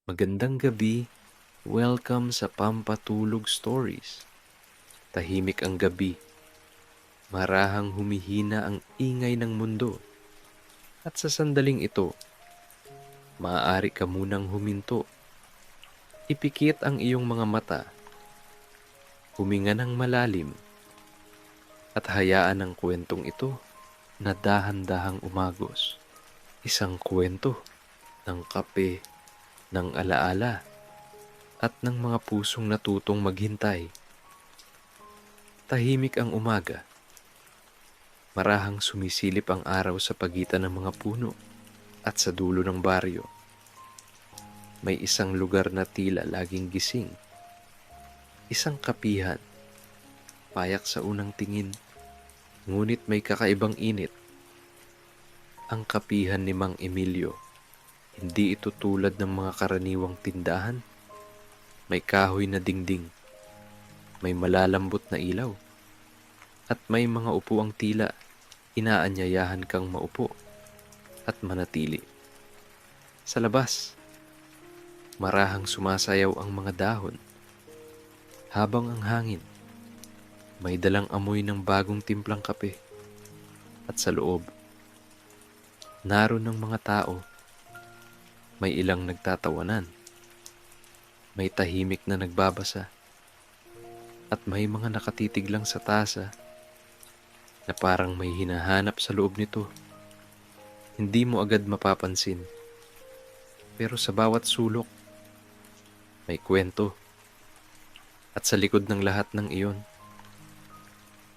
Magandang gabi, welcome sa Pampatulog Stories. Tahimik ang gabi, marahang humihina ang ingay ng mundo. At sa sandaling ito, maaari ka munang huminto. Ipikit ang iyong mga mata, huminga ng malalim, at hayaan ang kwentong ito na dahan-dahang umagos. Isang kwento ng kape, ng alaala, at ng mga pusong natutong maghintay. Tahimik ang umaga. Marahang sumisilip ang araw sa pagitan ng mga puno at sa dulo ng baryo. May isang lugar na tila laging gising. Isang kapihan, payak sa unang tingin, ngunit may kakaibang init. Ang kapihan ni Mang Emilio, hindi ito tulad ng mga karaniwang tindahan. May kahoy na dingding, may malalambot na ilaw, at may mga upuang tila inaanyayahan kang maupo at manatili. Sa labas, marahang sumasayaw ang mga dahon, habang ang hangin may dalang amoy ng bagong timplang kape. At sa loob, naroon ng mga tao, may ilang nagtatawanan, may tahimik na nagbabasa, at may mga nakatitig lang sa tasa na parang may hinahanap sa loob nito. Hindi mo agad mapapansin, pero sa bawat sulok, may kwento. At sa likod ng lahat ng iyon,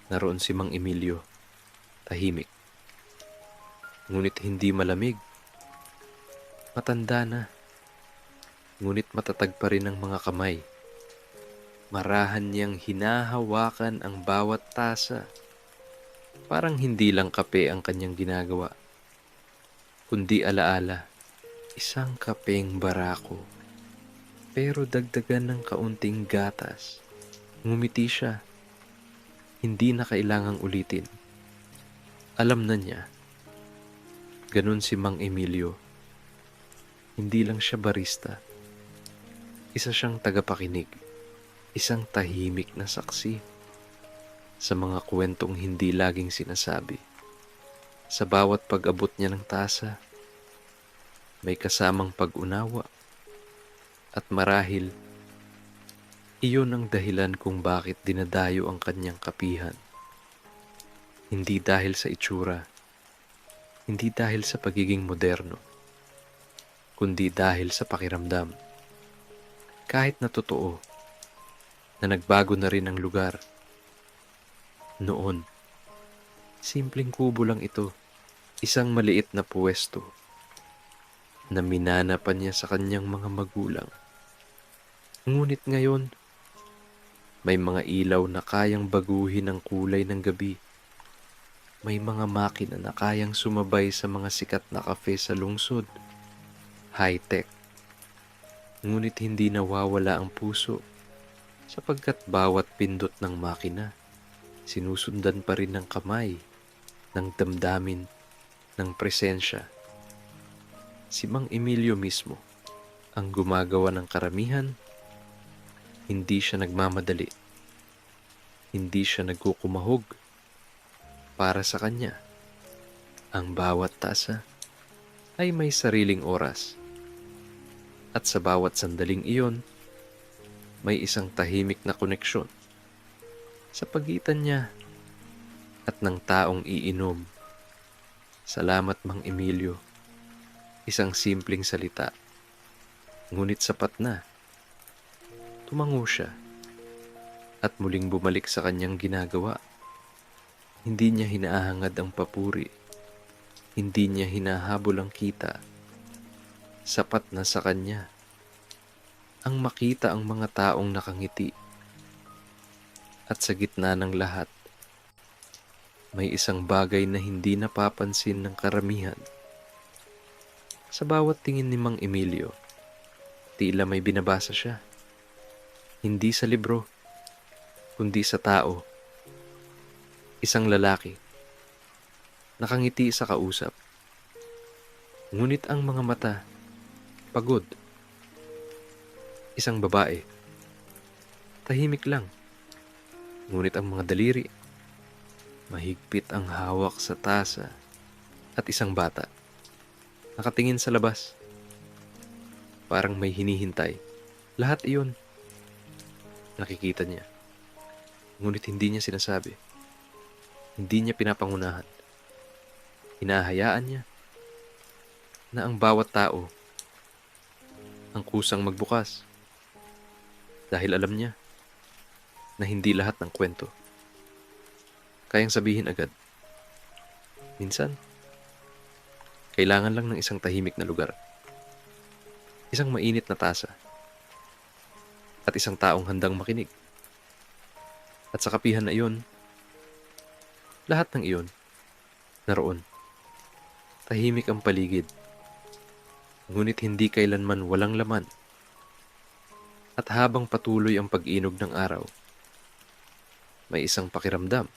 naroon si Mang Emilio, tahimik. Ngunit hindi malamig. Matanda na, ngunit matatag pa rin ang mga kamay. Marahan niyang hinahawakan ang bawat tasa. Parang hindi lang kape ang kanyang ginagawa, kundi alaala, isang kapeng barako. Pero dagdagan ng kaunting gatas. Ngumiti siya. Hindi na kailangang ulitin. Alam na niya. Ganun si Mang Emilio. Hindi lang siya barista. Isa siyang tagapakinig. Isang tahimik na saksi sa mga kwentong hindi laging sinasabi. Sa bawat pag-abot niya ng tasa, may kasamang pag-unawa. At marahil, iyon ang dahilan kung bakit dinadayo ang kanyang kapihan. Hindi dahil sa itsura, hindi dahil sa pagiging moderno, kundi dahil sa pakiramdam. Kahit na totoo, na nagbago na rin ang lugar. Noon, simpleng kubo lang ito, isang maliit na puwesto na minana pa niya sa kanyang mga magulang. Ngunit ngayon, may mga ilaw na kayang baguhin ang kulay ng gabi. May mga makina na kayang sumabay sa mga sikat na kafe sa lungsod. High-tech. Ngunit hindi nawawala ang puso sapagkat bawat pindot ng makina sinusundan pa rin ng kamay, ng damdamin, ng presensya. Si Mang Emilio mismo ang gumagawa ng karamihan. Hindi siya nagmamadali. Hindi siya nagkukumahog. Para sa kanya, ang bawat tasa ay may sariling oras. At sa bawat sandaling iyon, may isang tahimik na koneksyon sa pagitan niya at ng taong iinom. Salamat, Mang Emilio. Isang simpleng salita, ngunit sapat na. Tumango siya at muling bumalik sa kanyang ginagawa. Hindi niya hinahangad ang papuri. Hindi niya hinahabol ang kita. Sapat na sa kanya ang makita ang mga taong nakangiti. At sa gitna ng lahat, may isang bagay na hindi napapansin ng karamihan. Sa bawat tingin ni Mang Emilio, tila may binabasa siya. Hindi sa libro, kundi sa tao. Isang lalaki, nakangiti sa kausap. Ngunit ang mga mata, pagod. Isang babae, tahimik lang, ngunit ang mga daliri, mahigpit ang hawak sa tasa, at isang bata, nakatingin sa labas, parang may hinihintay. Lahat iyon, nakikita niya, ngunit hindi niya sinasabi. Hindi niya pinapangunahan. Hinahayaan niya na ang bawat tao ang kusang magbukas dahil alam niya na hindi lahat ng kwento kayang sabihin agad. Minsan, kailangan lang ng isang tahimik na lugar, isang mainit na tasa, at isang taong handang makinig. At sa kapihan na iyon, lahat ng iyon, naroon. Tahimik ang paligid, ngunit hindi kailanman walang laman. At habang patuloy ang pag-inog ng araw, may isang pakiramdam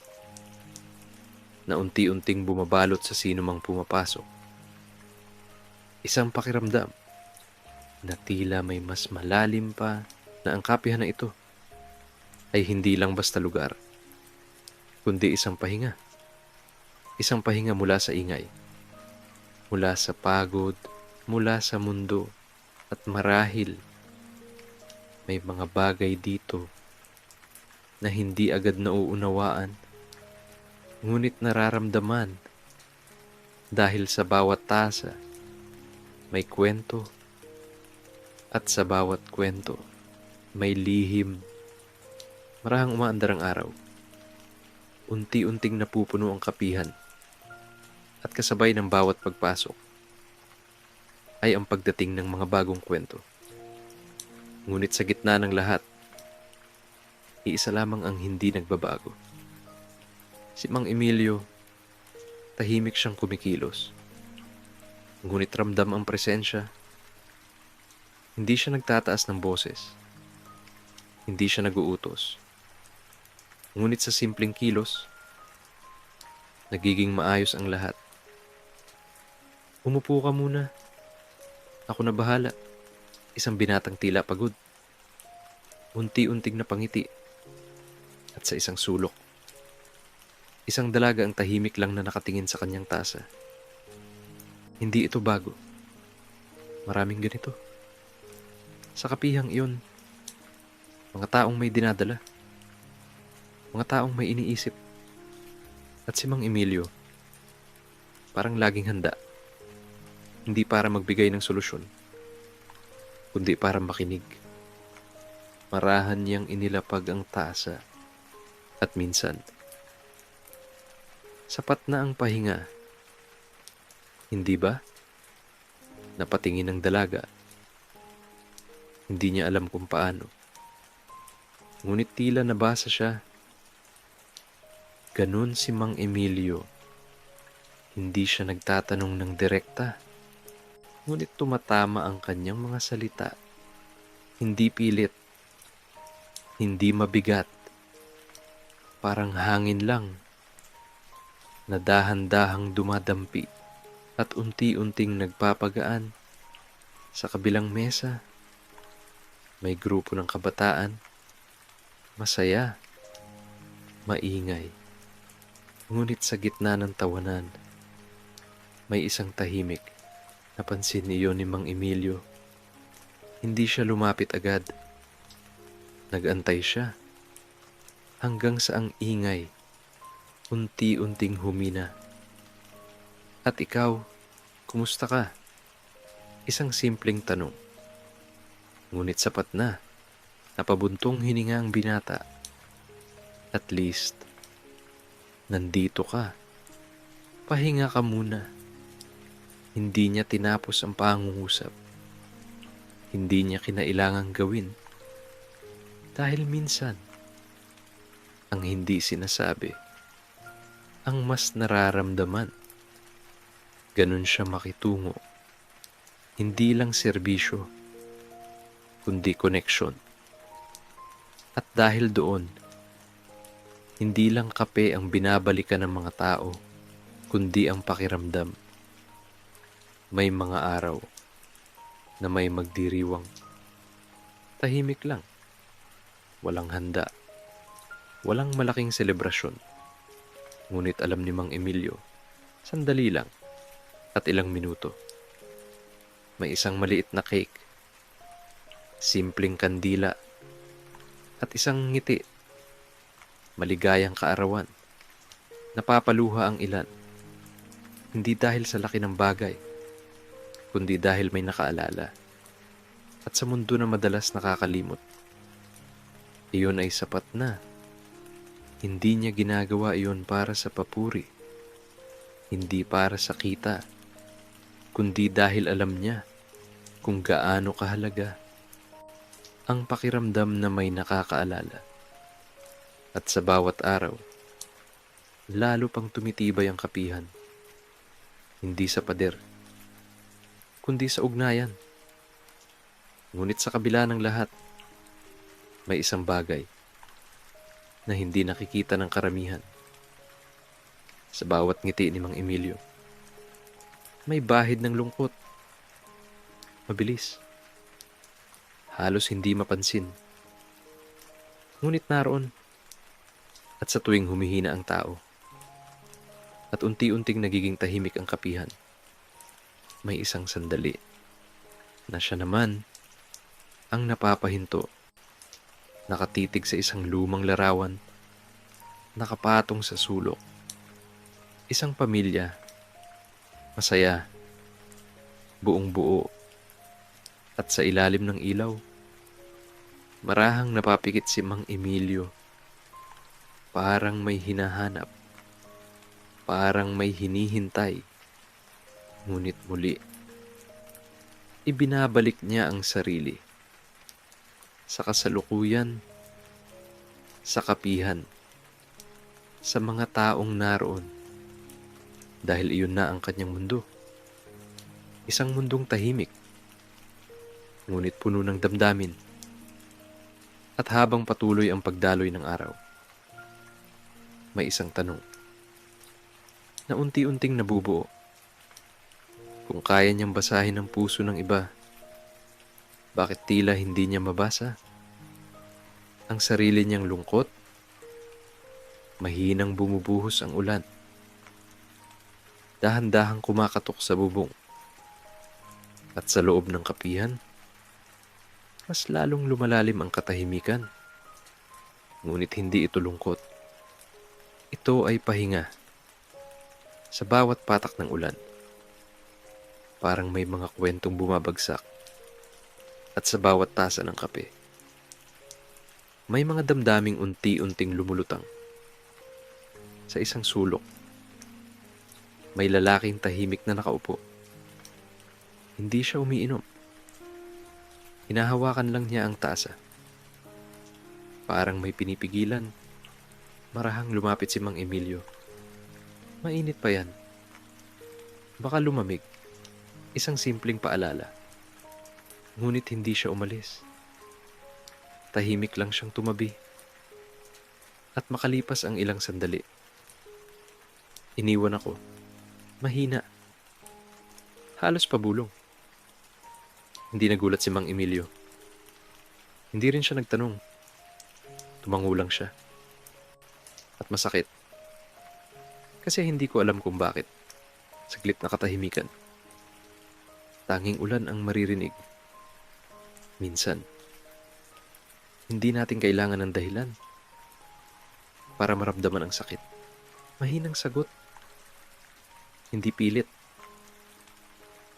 na unti-unting bumabalot sa sinumang pumapasok. Isang pakiramdam na tila may mas malalim pa, na ang kapihan na ito ay hindi lang basta lugar, kundi isang pahinga. Isang pahinga mula sa ingay, mula sa pagod, mula sa mundo, at marahil may mga bagay dito na hindi agad nauunawaan, ngunit nararamdaman dahil sa bawat tasa may kwento, at sa bawat kwento may lihim. Marahang umaandar ang araw, unti-unting napupuno ang kapihan, at kasabay ng bawat pagpasok ay ang pagdating ng mga bagong kwento. Ngunit sa gitna ng lahat, iisa lamang ang hindi nagbabago. Si Mang Emilio, tahimik siyang kumikilos. Ngunit ramdam ang presensya. Hindi siya nagtataas ng boses. Hindi siya naguutos. Ngunit sa simpleng kilos, nagiging maayos ang lahat. Umupo ka muna. Ako na bahala. Isang binatang tila pagod. Unti-unting napangiti. At sa isang sulok, isang dalaga ang tahimik lang na nakatingin sa kanyang tasa. Hindi ito bago. Maraming ganito. Sa kapihang iyon, mga taong may dinadala. Mga taong may iniisip. At si Mang Emilio, parang laging handa. Hindi para magbigay ng solusyon, kundi para makinig. Marahan niyang inilapag ang tasa. At minsan, sapat na ang pahinga. Hindi ba? Napatingin ng dalaga. Hindi niya alam kung paano. Ngunit tila nabasa siya. Ganun si Mang Emilio. Hindi siya nagtatanong ng direkta. Ngunit tumatama ang kanyang mga salita. Hindi pilit. Hindi mabigat. Parang hangin lang na dahan-dahang dumadampi at unti-unting nagpapagaan. Sa kabilang mesa, may grupo ng kabataan, masaya, maingay. Ngunit sa gitna ng tawanan, may isang tahimik. Napansin niyo ni Mang Emilio. Hindi siya lumapit agad. Nag-antay siya hanggang sa ang ingay unti-unting humina. At ikaw, kumusta ka? Isang simpleng tanong. Ngunit sapat na, napabuntong hininga ang binata. At least, nandito ka. Pahinga ka muna. Hindi niya tinapos ang pangungusap. Hindi niya kinailangang gawin. Dahil minsan, ang hindi sinasabi, ang mas nararamdaman. Ganun siya makitungo. Hindi lang serbisyo, kundi koneksyon. At dahil doon, hindi lang kape ang binabalikan ng mga tao, kundi ang pakiramdam. May mga araw na may magdiriwang, Tahimik lang, walang handa, walang malaking selebrasyon. Ngunit alam ni Mang Emilio, sandali lang at ilang minuto. May isang maliit na cake, simpleng kandila, at isang ngiti, maligayang kaarawan. Napapaluha ang ilan, hindi dahil sa laki ng bagay, kundi dahil may nakaalala. At sa mundo na madalas nakakalimot, iyon ay sapat na. Hindi niya ginagawa iyon para sa papuri, hindi para sa kita, kundi dahil alam niya kung gaano kahalaga ang pakiramdam na may nakakaalala. At sa bawat araw, lalo pang tumitibay ang kapihan, hindi sa pader, kundi sa ugnayan. Ngunit sa kabila ng lahat, may isang bagay na hindi nakikita ng karamihan. Sa bawat ngiti ni Mang Emilio, may bahid ng lungkot. Mabilis, halos hindi mapansin. Ngunit naroon, at sa tuwing humihina ang tao, at unti-unting nagiging tahimik ang kapihan, may isang sandali na siya naman ang napapahinto, nakatitig sa isang lumang larawan, nakapatong sa sulok. Isang pamilya, masaya, buong buo, at sa ilalim ng ilaw, marahang napapikit si Mang Emilio. Parang may hinahanap, parang may hinihintay, ngunit muli, ibinabalik niya ang sarili sa kasalukuyan, sa kapihan, sa mga taong naroon, dahil iyon na ang kanyang mundo. Isang mundong tahimik, ngunit puno ng damdamin. At habang patuloy ang pagdaloy ng araw, may isang tanong na unti-unting nabubuo. Kung kaya niyang basahin ang puso ng iba, bakit tila hindi niya mabasa ang sarili niyang lungkot? Mahinang bumubuhos ang ulan, dahan-dahang kumakatok sa bubong, at sa loob ng kapihan, mas lalong lumalalim ang katahimikan. Ngunit hindi ito lungkot. Ito ay pahinga. Sa bawat patak ng ulan, parang may mga kwentong bumabagsak. At sa bawat tasa ng kape, may mga damdaming unti-unting lumulutang. Sa isang sulok, may lalaking tahimik na nakaupo. Hindi siya umiinom. Hinahawakan lang niya ang tasa. Parang may pinipigilan. Marahang lumapit si Mang Emilio. Mainit pa yan. Baka lumamig. Isang simpleng paalala. Ngunit hindi siya umalis. Tahimik lang siyang tumabi. At makalipas ang ilang sandali, iniwan ako. Mahina. Halos pabulong. Hindi nagulat si Mang Emilio. Hindi rin siya nagtanong. Tumango lang siya. At masakit. Kasi hindi ko alam kung bakit. Saglit na katahimikan. Tanging ulan ang maririnig. Minsan, hindi natin kailangan ng dahilan para maramdaman ang sakit. Mahinang sagot. Hindi pilit.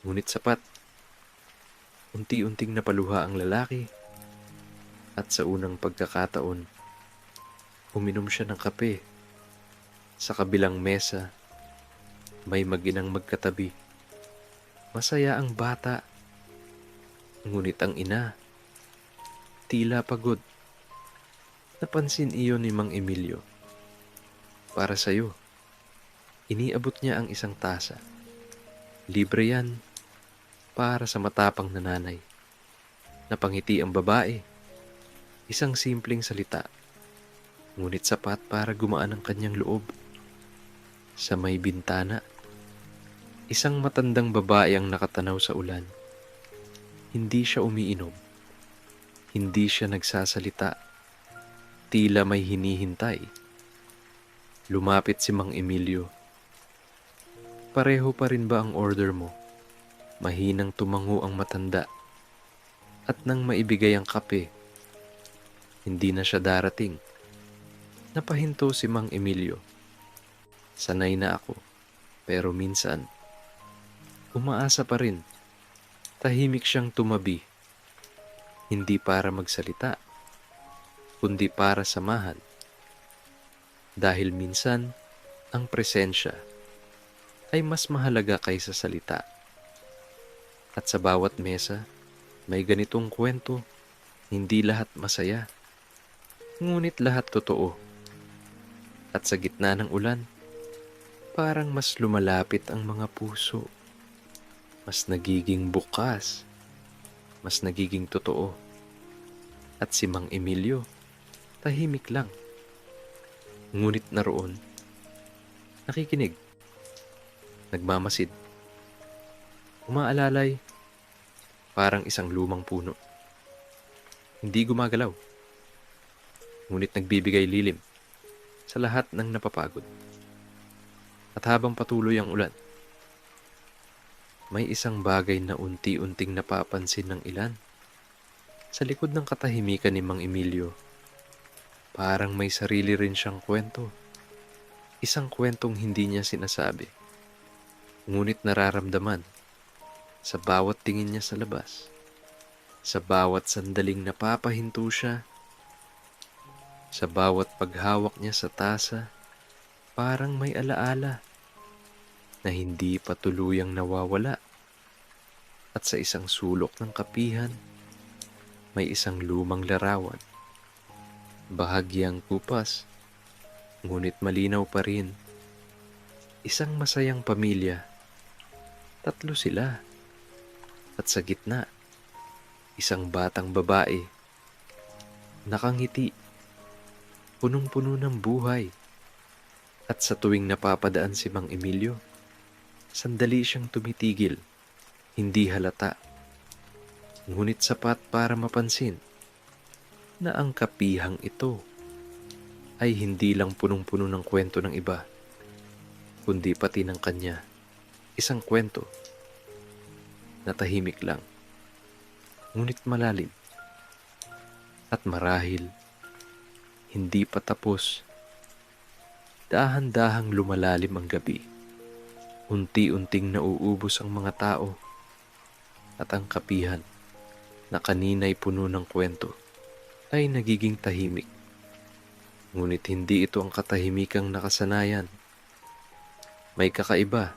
Ngunit sapat. Unti-unting napaluha ang lalaki at sa unang pagkakataon, uminom siya ng kape. Sa kabilang mesa, may mag-inang magkatabi. Masaya ang bata. Ngunit ang ina, tila pagod. Napansin iyon ni Mang Emilio. Para sa'yo. Iniabot niya ang isang tasa. Libre yan para sa matapang na nanay. Napangiti ang babae. Isang simpleng salita. Ngunit sapat para gumaan ang kanyang loob. Sa may bintana, isang matandang babae ang nakatanaw sa ulan. Hindi siya umiinom. Hindi siya nagsasalita, tila may hinihintay. Lumapit si Mang Emilio. Pareho pa rin ba ang order mo? Mahinang tumango ang matanda. At nang maibigay ang kape, hindi na siya darating. Napahinto si Mang Emilio. Sanay na ako, pero minsan, umaasa pa rin. Tahimik siyang tumabi. Hindi para magsalita, kundi para samahan. Dahil minsan, ang presensya ay mas mahalaga kaysa salita. At sa bawat mesa, may ganitong kwento, hindi lahat masaya, ngunit lahat totoo. At sa gitna ng ulan, parang mas lumalapit ang mga puso, mas nagiging bukas, mas nagiging totoo. At si Mang Emilio, tahimik lang. Ngunit naroon, nakikinig, nagmamasid, umaalalay, parang isang lumang puno. Hindi gumagalaw, ngunit nagbibigay lilim sa lahat ng napapagod. At habang patuloy ang ulan, may isang bagay na unti-unting napapansin ng ilan. Sa likod ng katahimikan ni Mang Emilio, parang may sarili rin siyang kwento. Isang kwentong hindi niya sinasabi, ngunit nararamdaman sa bawat tingin niya sa labas, sa bawat sandaling napapahinto siya, sa bawat paghawak niya sa tasa, parang may alaala na hindi pa tuluyang nawawala. At sa isang sulok ng kapihan, may isang lumang larawan. Bahagyang kupas, ngunit malinaw pa rin. Isang masayang pamilya. 3 sila. At sa gitna, isang batang babae. Nakangiti, punong-puno ng buhay. At sa tuwing napapadaan si Mang Emilio, sandali siyang tumitigil, hindi halata. Ngunit sapat para mapansin na ang kapihang ito ay hindi lang punong-puno ng kwento ng iba, kundi pati ng kanya. Isang kwento na tahimik lang, ngunit malalim. At marahil, hindi pa tapos. Dahan-dahang lumalalim ang gabi. Unti-unting nauubos ang mga tao. At ang kapihan na kanina'y puno ng kwento ay nagiging tahimik. Ngunit hindi ito ang katahimikang nakasanayan. May kakaiba,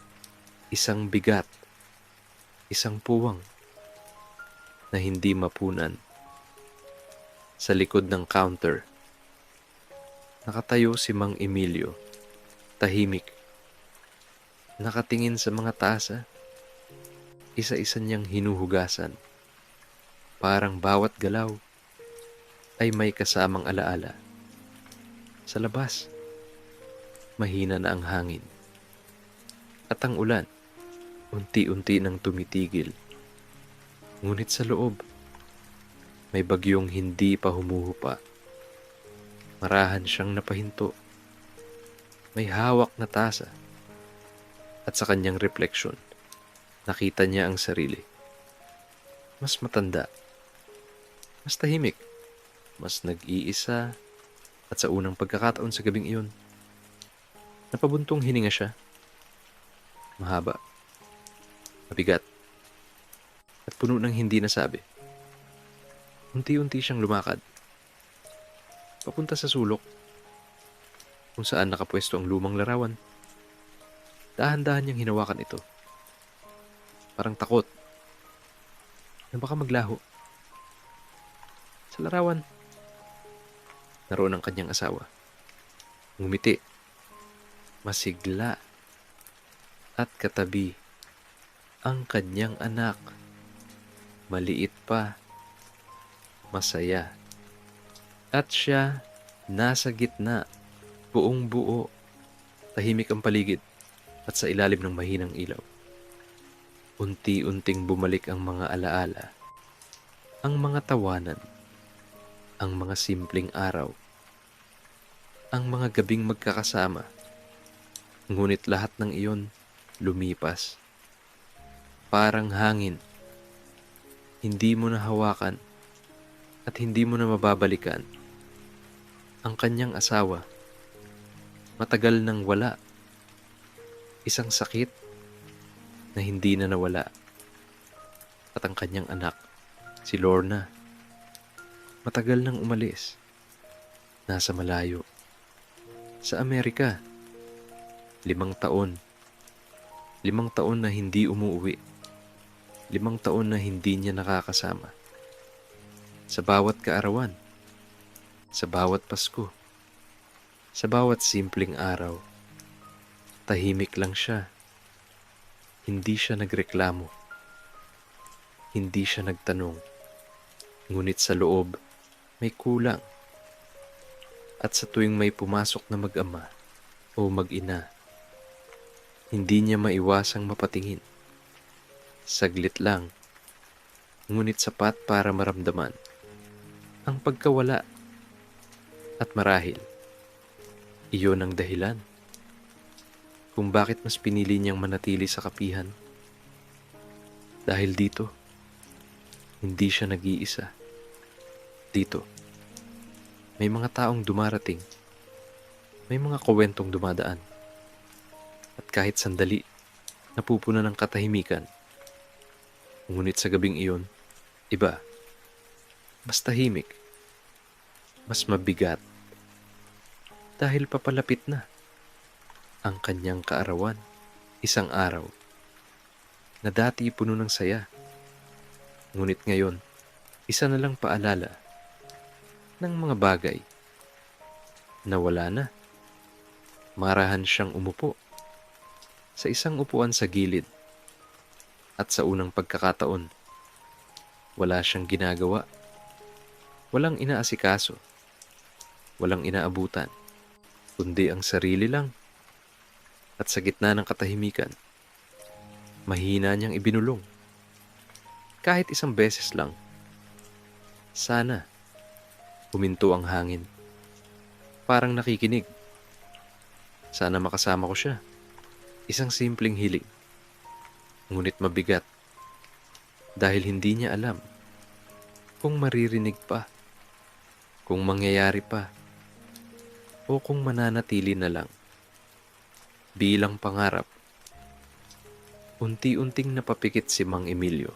isang bigat, isang puwang na hindi mapunan. Sa likod ng counter, nakatayo si Mang Emilio, tahimik, nakatingin sa mga tasa, isa-isa niyang hinuhugasan. Parang bawat galaw ay may kasamang alaala. Sa labas, mahina na ang hangin. At ang ulan, unti-unti nang tumitigil. Ngunit sa loob, may bagyong hindi pa humuhupa. Marahan siyang napahinto. May hawak na tasa. At sa kanyang refleksyon, nakita niya ang sarili. Mas matanda. Mas tahimik, mas nag-iisa, at sa unang pagkakataon sa gabing iyon, napabuntong hininga siya. Mahaba, mabigat, at puno ng hindi nasabi. Unti-unti siyang lumakad, papunta sa sulok, kung saan nakapwesto ang lumang larawan. Dahan-dahan niyang hinawakan ito. Parang takot na baka maglaho. Sa larawan, naroon ang kanyang asawa. Ngumiti, masigla, at katabi ang kanyang anak. Maliit pa, masaya. At siya nasa gitna, buong buo, tahimik ang paligid at sa ilalim ng mahinang ilaw. Unti-unting bumalik ang mga alaala, ang mga tawanan, ang mga simpleng araw, ang mga gabing magkakasama, ngunit lahat ng iyon lumipas. Parang hangin, hindi mo na hawakan at hindi mo na mababalikan. Ang kanyang asawa, matagal nang wala, isang sakit na hindi na nawala. At ang kanyang anak, si Lorna, matagal nang umalis, nasa malayo, sa Amerika, 5 taon. 5 taon na hindi umuuwi, 5 taon na hindi niya nakakasama. Sa bawat kaarawan, sa bawat Pasko, sa bawat simpleng araw, tahimik lang siya. Hindi siya nagreklamo, hindi siya nagtanong, ngunit sa loob may kulang. At sa tuwing may pumasok na mag-ama o mag-ina, hindi niya maiwasang mapatingin. Saglit lang, ngunit sapat para maramdaman ang pagkawala. At marahil, iyon ang dahilan kung bakit mas pinili niyang manatili sa kapihan. Dahil dito, hindi siya nag-iisa. Dito, may mga taong dumarating, may mga kwentong dumadaan. At kahit sandali, napupunan ng katahimikan. Ngunit sa gabing iyon, iba, mas tahimik, mas mabigat. Dahil papalapit na ang kanyang kaarawan, isang araw na dati puno ng saya. Ngunit ngayon, isa na lang paalala ng mga bagay na wala na. Marahan siyang umupo sa isang upuan sa gilid. At sa unang pagkakataon, wala siyang ginagawa. Walang inaasikaso. Walang inaabutan. Kundi ang sarili lang. At sa gitna ng katahimikan, mahina niyang ibinulong. Kahit isang beses lang. Sana huminto ang hangin. Parang nakikinig. Sana makasama ko siya. Isang simpleng hiling. Ngunit mabigat. Dahil hindi niya alam kung maririnig pa, kung mangyayari pa, o kung mananatili na lang. Bilang pangarap, unti-unting napapikit si Mang Emilio.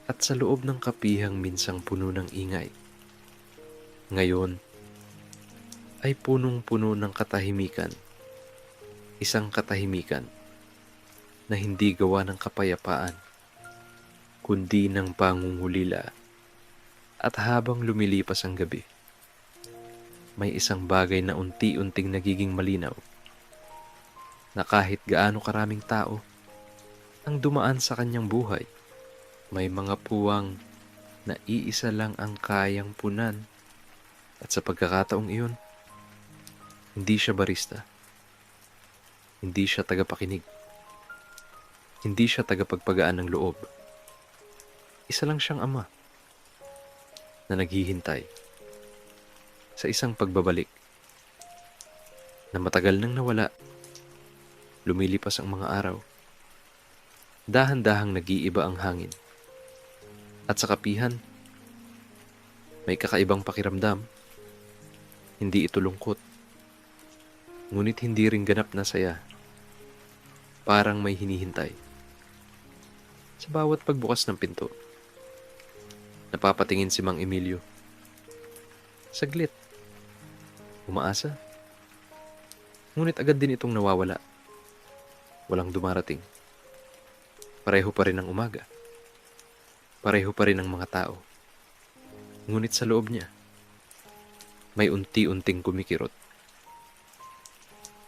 At sa loob ng kapihang minsang puno ng ingay, ngayon ay punong-puno ng katahimikan. Isang katahimikan na hindi gawa ng kapayapaan, kundi ng pangungulila. At habang lumilipas ang gabi, may isang bagay na unti-unting nagiging malinaw, na kahit gaano karaming tao ang dumaan sa kanyang buhay, may mga puwang na iisa lang ang kayang punan. At sa pagkakataong iyon, hindi siya barista, hindi siya tagapakinig, hindi siya tagapagpagaan ng loob. Isa lang siyang ama na naghihintay sa isang pagbabalik na matagal nang nawala. Lumilipas ang mga araw. Dahan-dahang nag-iiba ang hangin. At sa kapihan, may kakaibang pakiramdam. Hindi ito lungkot, ngunit hindi rin ganap na saya. Parang may hinihintay. Sa bawat pagbukas ng pinto, napapatingin si Mang Emilio. Saglit. Umaasa. Ngunit agad din itong nawawala. Walang dumarating. Pareho pa rin ang umaga. Pareho pa rin ang mga tao. Ngunit sa loob niya, may unti-unting kumikirot.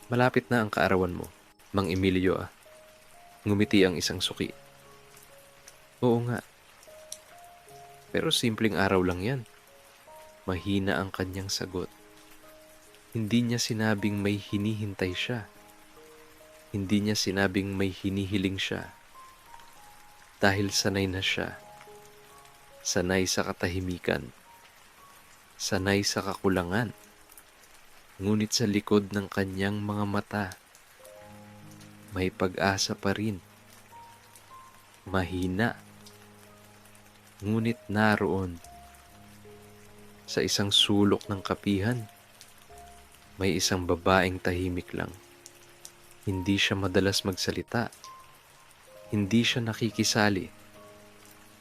Malapit na ang kaarawan mo, Mang Emilio ah. Ngumiti ang isang suki. Oo nga. Pero simpleng araw lang yan. Mahina ang kanyang sagot. Hindi niya sinabing may hinihintay siya. Hindi niya sinabing may hinihiling siya. Dahil sanay na siya. Sanay sa katahimikan. sanay sa kakulangan. Ngunit sa likod ng kanyang mga mata, may pag-asa pa rin. Mahina, ngunit naroon. Sa isang sulok ng kapihan, may isang babaeng tahimik lang. Hindi siya madalas magsalita. Hindi siya nakikisali.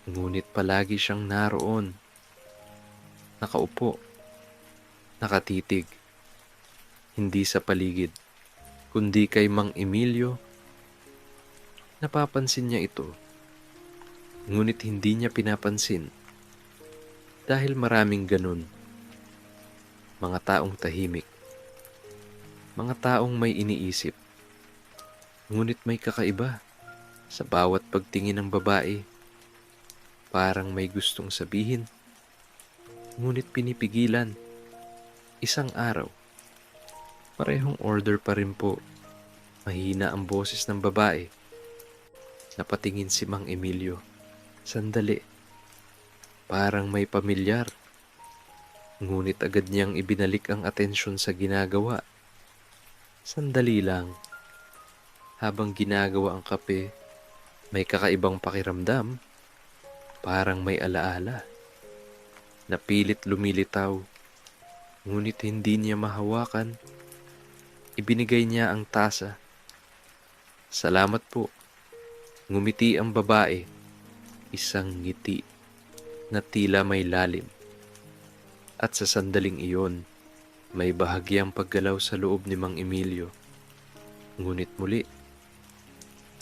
Ngunit palagi siyang naroon. Nakaupo. Nakatitig. Hindi sa paligid, kundi kay Mang Emilio. Napapansin niya ito. Ngunit hindi niya pinapansin. Dahil maraming ganun. Mga taong tahimik. Mga taong may iniisip. Ngunit may kakaiba sa bawat pagtingin ng babae. Parang may gustong sabihin. Ngunit pinipigilan. Isang araw. Parehong order pa rin po. Mahina ang boses ng babae. Napatingin si Mang Emilio. Sandali. Parang may pamilyar. Ngunit agad niyang ibinalik ang atensyon sa ginagawa. Sandali lang. Habang ginagawa ang kape, may kakaibang pakiramdam. Parang may alaala. Napilit lumilitaw. Ngunit hindi niya mahawakan. Ibinigay niya ang tasa. Salamat po. Ngumiti ang babae. Isang ngiti na tila may lalim. At sa sandaling iyon, may bahagyang paggalaw sa loob ni Mang Emilio. Ngunit muli,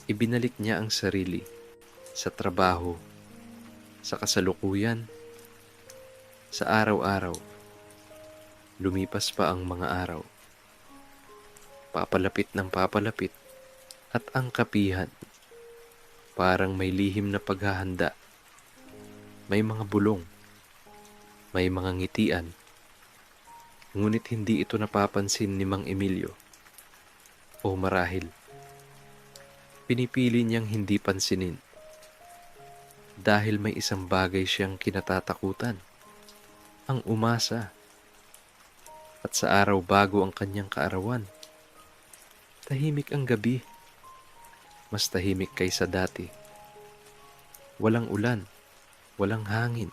ibinalik niya ang sarili sa trabaho, sa kasalukuyan, sa araw-araw. Lumipas pa ang mga araw. Papalapit ng papalapit at ang kapihan. Parang may lihim na paghahanda. May mga bulong. May mga ngitian. Ngunit hindi ito napapansin ni Mang Emilio. O marahil, pinipili niyang hindi pansinin. Dahil may isang bagay siyang kinatatakutan. Ang umasa. At sa araw bago ang kanyang kaarawan. Tahimik ang gabi. Mas tahimik kaysa dati. Walang ulan. Walang hangin.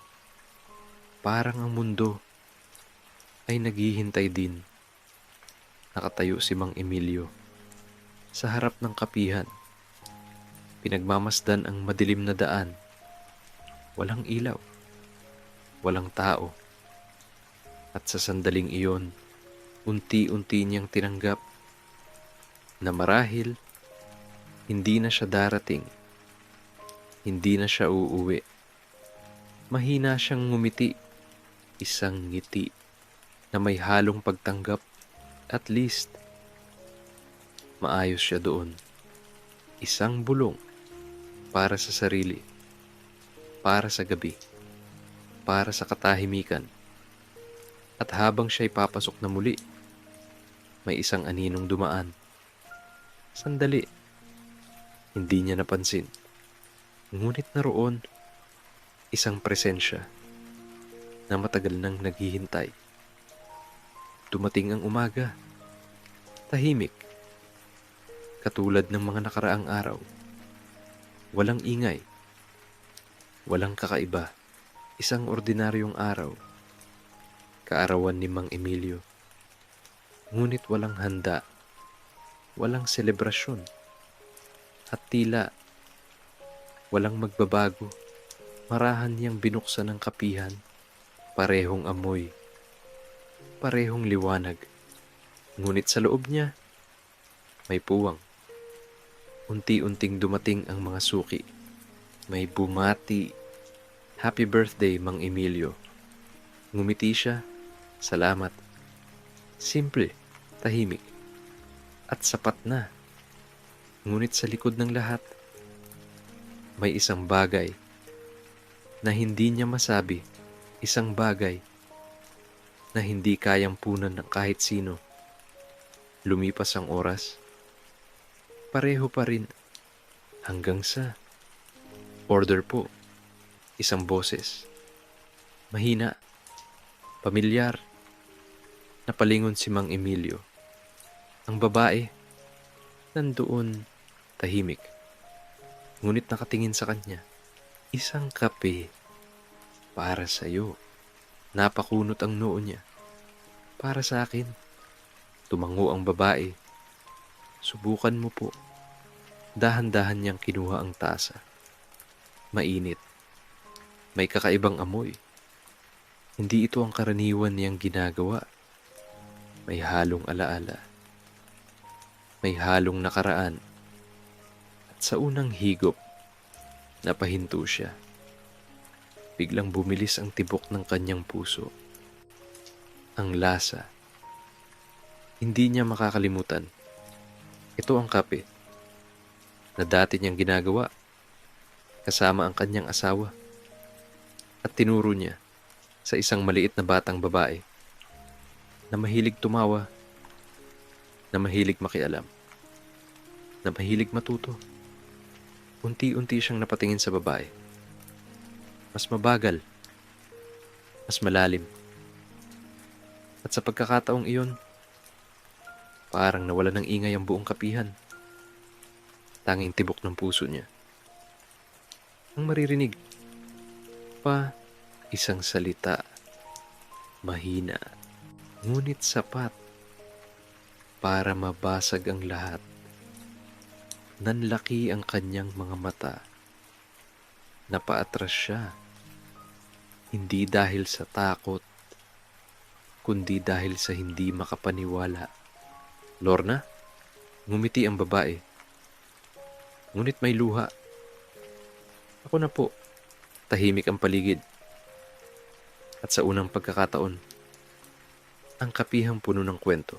Parang ang mundo ay naghihintay din. Nakatayo si Mang Emilio sa harap ng kapihan. Pinagmamasdan ang madilim na daan. Walang ilaw. Walang tao. At sa sandaling iyon, unti-unti niyang tinanggap na marahil hindi na siya darating. Hindi na siya uuwi. Mahina siyang ngumiti. Isang ngiti na may halong pagtanggap. At least, maayos siya doon. Isang bulong para sa sarili. Para sa gabi. Para sa katahimikan. At habang siya'y papasok na muli, may isang aninong dumaan. Sandali. Hindi niya napansin. Ngunit naroon, isang presensya na matagal nang naghihintay. Dumating ang umaga. Tahimik. Katulad ng mga nakaraang araw. Walang ingay. Walang kakaiba. Isang ordinaryong araw. Kaarawan ni Mang Emilio. Ngunit walang handa. Walang selebrasyon. At tila walang magbabago. Marahan niyang binuksan ng kapihan. Parehong amoy. Parehong liwanag. Ngunit sa loob niya, may puwang. Unti-unting dumating ang mga suki. May bumati. Happy birthday, Mang Emilio. Ngumiti siya. Salamat. Simple, tahimik, at sapat na. Ngunit sa likod ng lahat, may isang bagay na hindi niya masabi. Isang bagay na hindi kayang punan ng kahit sino. Lumipas ang oras. Pareho pa rin hanggang sa order po. Isang boses. Mahina. Pamilyar, napalingon si Mang Emilio. Ang babae, nandoon, tahimik. Ngunit nakatingin sa kanya. Isang kape para sa'yo. Napakunot ang noo niya. Para sa akin. Tumango ang babae. Subukan mo po. Dahan-dahan niyang kinuha ang tasa. Mainit. May kakaibang amoy. Hindi ito ang karaniwan niyang ginagawa. May halong alaala. May halong nakaraan. At sa unang higop, napahinto siya. Biglang bumilis ang tibok ng kanyang puso. Ang lasa. Hindi niya makakalimutan. Ito ang kape na dati niyang ginagawa kasama ang kanyang asawa. At tinuro niya sa isang maliit na batang babae na mahilig tumawa, na mahilig makialam, na mahilig matuto. Unti-unti siyang napatingin sa babae. Mas mabagal, mas malalim. At sa pagkakataong iyon, parang nawala ng ingay ang buong kapihan. Tanging tibok ng puso niya. Ang maririnig, isang salita, mahina, ngunit sapat para mabasag ang lahat. Nanlaki ang kanyang mga mata. Napaatras siya. Hindi dahil sa takot, kundi dahil sa hindi makapaniwala. Lorna, ngumiti ang babae. Ngunit may luha. Ako na po. Tahimik ang paligid. At sa unang pagkakataon, ang kapihang puno ng kwento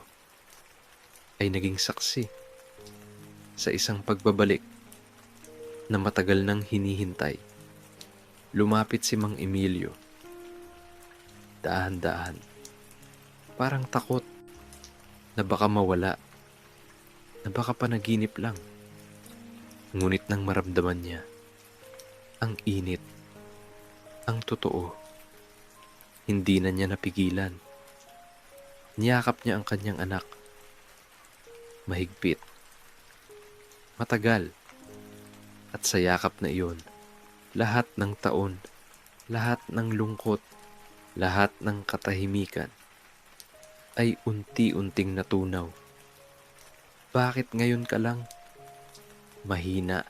ay naging saksi sa isang pagbabalik na matagal nang hinihintay. Lumapit si Mang Emilio. Dahan-dahan. Parang takot na baka mawala, na baka panaginip lang. Ngunit nang maramdaman niya ang init, ang totoo, hindi na niya napigilan. Niyakap niya ang kanyang anak. Mahigpit, matagal, at sa yakap na iyon, lahat ng taon, lahat ng lungkot, lahat ng katahimikan ay unti-unting natunaw. Bakit ngayon ka lang? Mahina,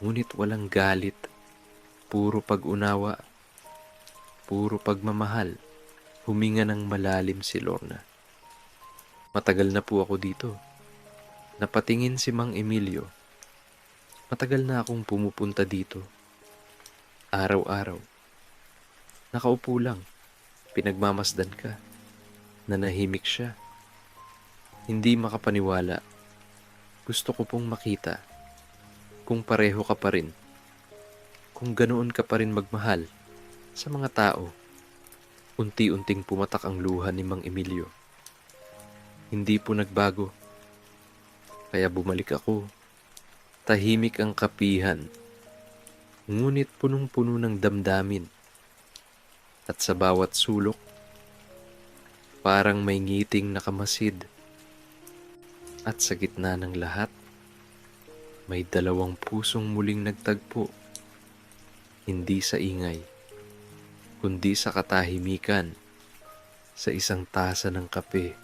ngunit walang galit, puro pag-unawa, puro pagmamahal. Huminga ng malalim si Lorna. Matagal na po ako dito. Napatingin si Mang Emilio. Matagal na akong pumupunta dito. Araw-araw. Nakaupo lang. Pinagmamasdan ka. Nanahimik siya. Hindi makapaniwala. Gusto ko pong makita kung pareho ka pa rin. Kung ganoon ka pa rin magmahal sa mga tao. Unti-unting pumatak ang luha ni Mang Emilio. Hindi po nagbago. Kaya bumalik ako. Tahimik ang kapihan. Ngunit punong-puno ng damdamin. At sa bawat sulok, parang may ngiting nakamasid. At sa gitna ng lahat, may dalawang pusong muling nagtagpo. Hindi sa ingay, kundi sa katahimikan, sa isang tasa ng kape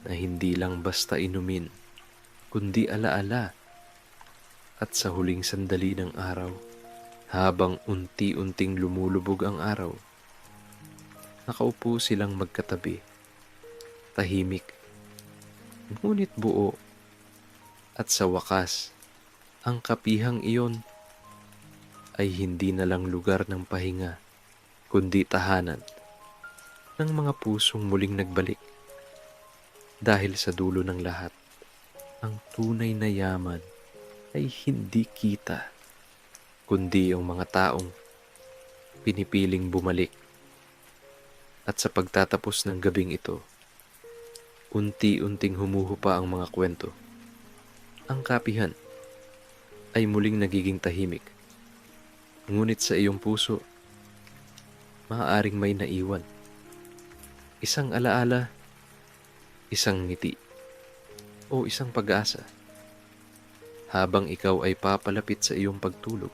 na hindi lang basta inumin, kundi alaala. At sa huling sandali ng araw, habang unti-unting lumulubog ang araw, nakaupo silang magkatabi, tahimik, ngunit buo. At sa wakas, ang kapihang iyon ay hindi na lang lugar ng pahinga, kundi tahanan ng mga pusong muling nagbalik. Dahil sa dulo ng lahat, ang tunay na yaman ay hindi kita, kundi ang mga taong pinipiling bumalik. At sa pagtatapos ng gabing ito, unti-unting humuhupa ang mga kwento. Ang kapihan ay muling nagiging tahimik. Ngunit sa iyong puso, maaaring may naiwan. Isang alaala, isang ngiti, o isang pag-asa. Habang ikaw ay papalapit sa iyong pagtulog,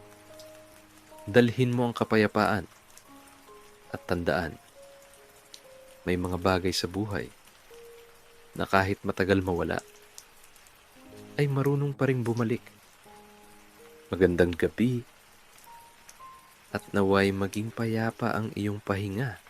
dalhin mo ang kapayapaan at tandaan, may mga bagay sa buhay na kahit matagal mawala, ay marunong pa ring bumalik. Magandang gabi at naway maging payapa ang iyong pahinga.